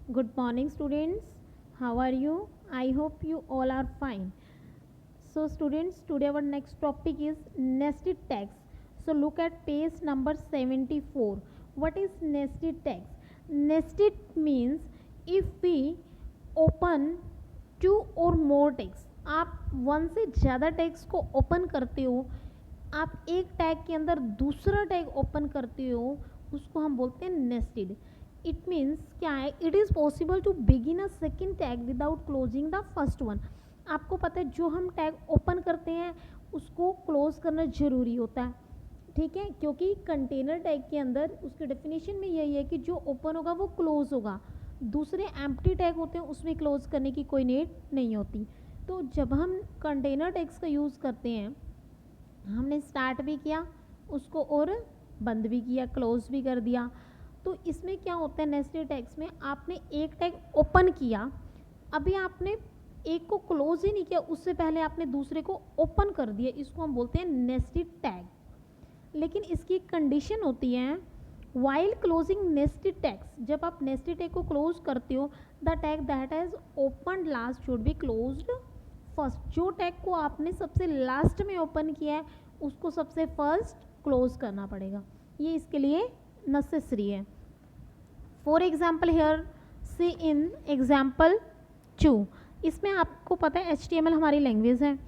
Good morning, students. How are you? I hope you all are fine. So, students, today our next topic is nested tags. So, look at page number 74. What is nested tags? Nested means if we open two or more tags. आप one से ज़्यादा tags को open करते हो, आप एक tag के अंदर दूसरा टैग ओपन करते हो, उसको हम बोलते हैं नेस्टेड. इट मीन्स क्या है, it is possible to begin a second tag without closing the first one. आपको पता है जो हम टैग ओपन करते हैं उसको क्लोज करना ज़रूरी होता है, ठीक है, क्योंकि कंटेनर टैग के अंदर उसके डेफिनेशन में यही है कि जो ओपन होगा वो क्लोज होगा. दूसरे एम्प्टी टैग होते हैं उसमें क्लोज करने की कोई नीड नहीं होती. तो जब हम कंटेनर टैग्स का यूज़ करते हैं, हमने स्टार्ट भी किया उसको और बंद भी किया, क्लोज भी कर दिया. तो इसमें क्या होता है, नेस्टेड टैग्स में आपने एक टैग ओपन किया, अभी आपने एक को क्लोज ही नहीं किया, उससे पहले आपने दूसरे को ओपन कर दिया, इसको हम बोलते हैं नेस्टेड टैग. लेकिन इसकी एक कंडीशन होती है, वाइल क्लोजिंग नेस्टेड टैग्स, जब आप नेस्टेड टैग को क्लोज करते हो, the tag that has open last should be closed first. जो टैग को आपने सबसे लास्ट में ओपन किया है उसको सबसे फर्स्ट क्लोज करना पड़ेगा, ये इसके लिए नेसेसरी है. For example here see in example 2, इसमें आपको पता है HTML हमारी लैंग्वेज है,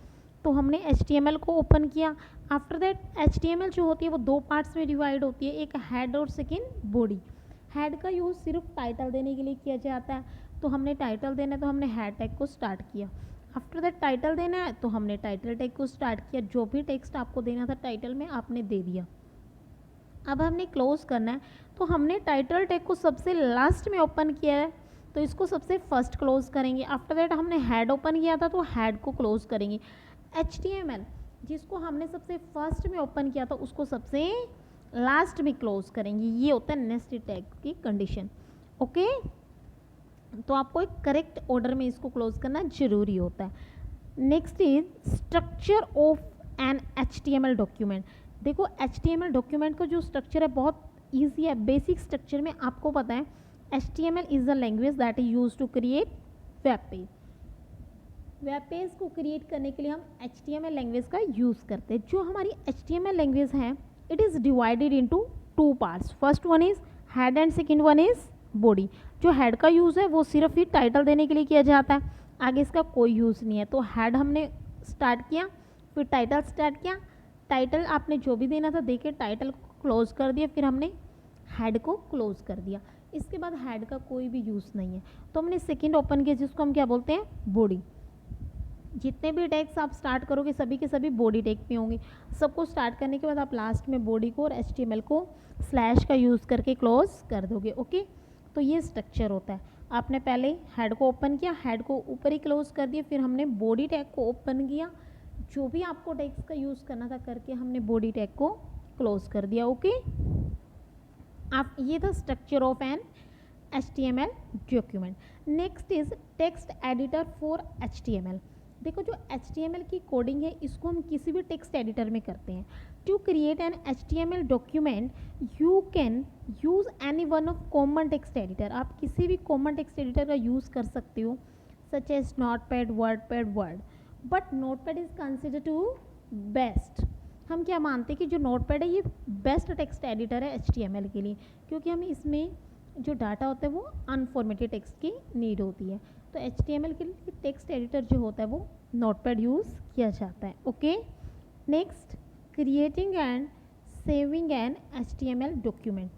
तो हमने HTML को ओपन किया. आफ्टर दैट HTML जो होती है वो दो पार्ट्स में डिवाइड होती है, एक हेड और सेकेंड बॉडी. हेड का यूज़ सिर्फ टाइटल देने के लिए किया जाता है, तो हमने टाइटल देना है तो हमने हेड टैग को स्टार्ट किया. आफ्टर दैट टाइटल देना है तो हमने टाइटल टैग को स्टार्ट किया, जो भी टेक्स्ट आपको देना था टाइटल में आपने दे दिया. अब हमने क्लोज करना है तो हमने टाइटल टैग को सबसे लास्ट में ओपन किया है तो इसको सबसे फर्स्ट क्लोज करेंगे. आफ्टर दैट हमने हेड ओपन किया था तो हेड को क्लोज करेंगे. HTML जिसको हमने सबसे फर्स्ट में ओपन किया था उसको सबसे लास्ट में क्लोज करेंगे. ये होता है नेस्टेड टैग की कंडीशन. ओके, तो आपको एक करेक्ट ऑर्डर में इसको क्लोज करना जरूरी होता है. Next is structure of an HTML document. देखो HTML डॉक्यूमेंट का जो स्ट्रक्चर है बहुत ईजी है. बेसिक स्ट्रक्चर में आपको पता है HTML is a language that is use to create web page. Web page को क्रिएट करने के लिए हम HTML लैंग्वेज का यूज़ करते हैं. जो हमारी HTML लैंग्वेज है it is divided into two parts. First one is head and second one is body. जो हेड का यूज़ है वो सिर्फ ही टाइटल देने के लिए किया जाता है, आगे इसका कोई यूज़ नहीं है. तो हेड हमने स्टार्ट किया, फिर टाइटल स्टार्ट किया, टाइटल आपने जो भी देना था देके टाइटल को क्लोज कर दिया, फिर हमने हेड को क्लोज कर दिया. इसके बाद हेड का कोई भी यूज़ नहीं है. तो हमने सेकेंड ओपन किया जिसको हम क्या बोलते हैं, बॉडी. जितने भी टैग्स आप स्टार्ट करोगे सभी के सभी बॉडी टैग पे होंगे. सबको स्टार्ट करने के बाद आप लास्ट में बॉडी को और HTML को स्लैश का यूज़ करके क्लोज कर दोगे. ओके, तो ये स्ट्रक्चर होता है. आपने पहले हेड को ओपन किया, हेड को ऊपर ही क्लोज कर दिया, फिर हमने बॉडी टैग को ओपन किया, जो भी आपको टैग्स का यूज़ करना था करके हमने बॉडी टैग को क्लोज कर दिया. ओके, आप ये था structure of an HTML document. Next is text editor for HTML. देखो जो HTML की कोडिंग है इसको हम किसी भी टेक्स्ट एडिटर में करते हैं. To create an HTML document you can use any one of common text editor. आप किसी भी कॉमन टेक्स्ट एडिटर का यूज़ कर सकते हो, such as Notepad, Word. But Notepad is consider to best. हम क्या मानते हैं कि जो नोटपैड है ये बेस्ट टेक्स्ट एडिटर है HTML के लिए, क्योंकि हमें इसमें जो डाटा होता है वो अनफॉर्मेटेड टेक्स्ट की नीड होती है. तो HTML के लिए टेक्स्ट एडिटर जो होता है वो नोटपैड यूज़ किया जाता है. Okay, next creating and saving an HTML document.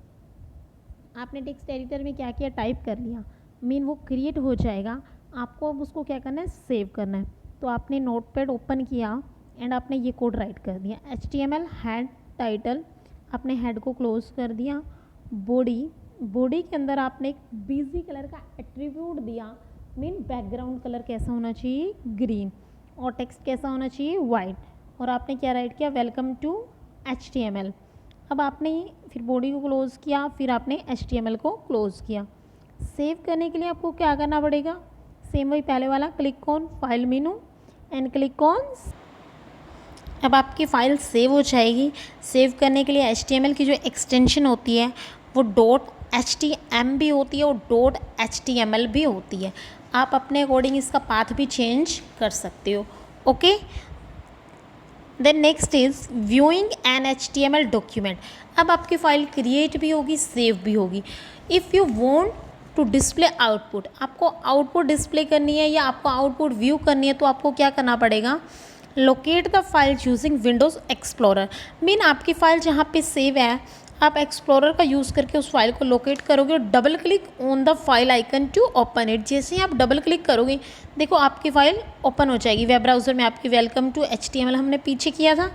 आपने टेक्स्ट एडिटर में क्या किया, टाइप कर लिया, मीन वो क्रिएट हो जाएगा, आपको अब उसको क्या करना है, सेव करना है. तो आपने नोटपैड ओपन किया एंड आपने ये कोड राइट कर दिया, HTML हेड टाइटल, आपने हेड को क्लोज कर दिया. बॉडी के अंदर आपने एक बिजी कलर का एट्रीब्यूट दिया, मीन बैकग्राउंड कलर कैसा होना चाहिए, ग्रीन, और टेक्स्ट कैसा होना चाहिए, वाइट. और आपने क्या राइट किया, वेलकम टू HTML. अब आपने फिर बॉडी को क्लोज किया, फिर आपने HTML को क्लोज किया. सेव करने के लिए आपको क्या करना पड़ेगा, सेम वही पहले वाला, click on file menu and click on. अब आपकी फ़ाइल सेव हो जाएगी. सेव करने के लिए HTML की जो एक्सटेंशन होती है वो HTML भी होती है और .html भी होती है। आप अपने अकॉर्डिंग इसका पाथ भी चेंज कर सकते हो। Okay, then next is viewing an HTML document. अब आपकी फाइल क्रिएट भी होगी, सेव भी होगी। If you want to display output, आपको आउटपुट डिस्प्ले करनी है या आपको आउटपुट व्यू करनी है, तो आपको क्या करना पड़ेगा, locate the file using Windows explorer. Mean आपकी फ़ाइल जहाँ पे सेव है, आप एक्सप्लोरर का यूज़ करके उस फाइल को लोकेट करोगे और double click on the file icon to open it. जैसे ही आप डबल क्लिक करोगे, देखो आपकी फ़ाइल ओपन हो जाएगी। वेब ब्राउज़र में आपकी वेलकम टू HTML हमने पीछे किया था,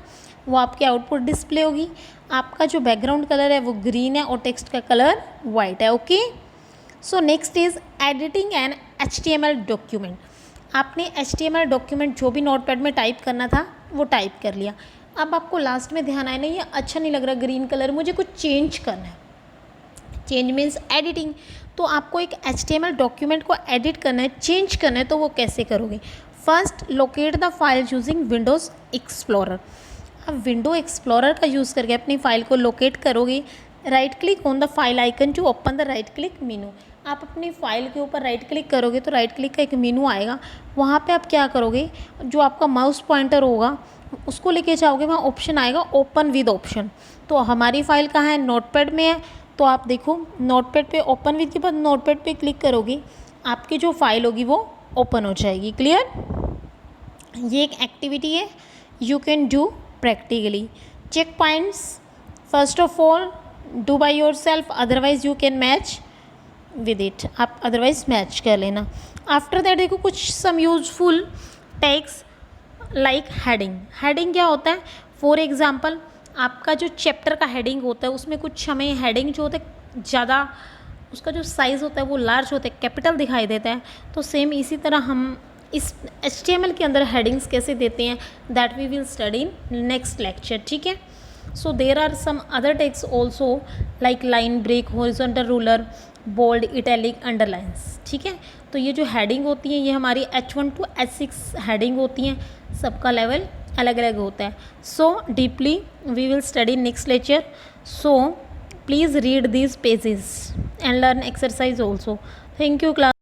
वो आपकी आउटपुट डिस्प्ले होगी। आपका जो बैकग्राउंड कलर है वो ग्रीन है और टेक्स्ट का कलर वाइट है। Okay, so next is editing an HTML document. आपने HTML डॉक्यूमेंट जो भी नोटपैड में टाइप करना था वो टाइप कर लिया। अब आपको लास्ट में ध्यान आया, नहीं ये अच्छा नहीं लग रहा ग्रीन कलर, मुझे कुछ चेंज करना है। Change means editing. तो आपको एक HTML डॉक्यूमेंट को एडिट करना है, चेंज करना है, तो वो कैसे करोगे। First, locate the file using Windows Explorer. अब विंडो एक्सप्लोरर का यूज़ करके अपनी फ़ाइल को लोकेट करोगे। Right click on the file icon to open the right click menu. आप अपनी फ़ाइल के ऊपर राइट क्लिक करोगे तो राइट क्लिक का एक मीनू आएगा। वहाँ पे आप क्या करोगे, जो आपका माउस पॉइंटर होगा उसको लेके जाओगे, वहाँ ऑप्शन आएगा ओपन विद ऑप्शन। तो हमारी फ़ाइल कहाँ है, नोटपैड में है। तो आप देखो नोटपैड पे ओपन विद के बाद नोटपैड पे क्लिक करोगे, आपकी जो फाइल होगी वो ओपन हो जाएगी। क्लियर, ये एक एक्टिविटी है, you can do practically. Check points, first of all do by yourself, otherwise you can match with it, आप अदरवाइज मैच कर लेना। आफ्टर दैट देखो कुछ some useful tags like heading. Heading क्या होता है, फॉर एग्जाम्पल आपका जो चैप्टर का हेडिंग होता है उसमें कुछ हमें हेडिंग जो होता है ज़्यादा, उसका जो साइज़ होता है वो लार्ज होता है, कैपिटल दिखाई देता है। तो सेम इसी तरह हम इस HTML के अंदर हेडिंग्स कैसे देते हैं, that we will study in next lecture. ठीक है, so there are some other tags also like line break, horizontal ruler, bold, italic, underlines. ठीक है, तो ये जो हेडिंग होती है ये हमारी H1 to H6 हेडिंग होती हैं, सबका लेवल अलग अलग होता है। So deeply we will study next lecture. So please read these pages and learn exercise also. Thank you class.